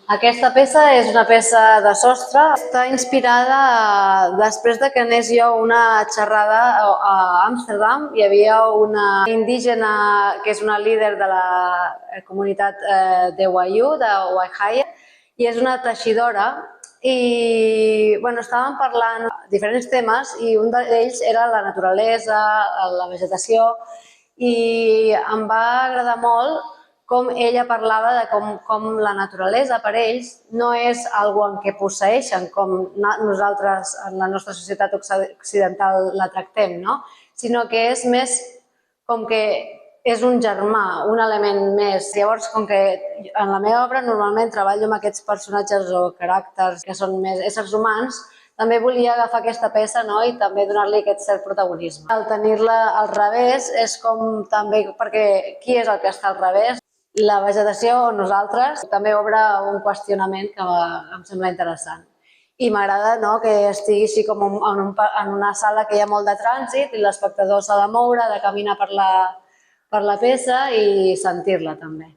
Aquesta peça és una peça de sostre. Està inspirada després de que anés jo a una xerrada a Amsterdam. Hi havia una indígena que és una líder de la comunitat de Wayuu, de Waihaya, i és una teixidora. I estàvem parlant diferents temes i un d'ells era la naturalesa, la vegetació, i em va agradar molt com ella parlava de com la naturalesa per ells no és algo en què posseeixen, com nosaltres en la nostra societat occidental la tractem, no? Sinó que és més com que és un germà, un element més. Llavors, com que en la meva obra normalment treballo amb aquests personatges o caràcters que són més éssers humans, també volia agafar aquesta peça i també donar-li aquest cert protagonisme. El tenir-la al revés és com també, perquè qui és el que està al revés? La vegetació o nosaltres també obre un qüestionament que em sembla interessant. I m'agrada que estigui així com en una sala que hi ha molt de trànsit i l'espectador s'ha de moure, de caminar per la peça i sentir-la també.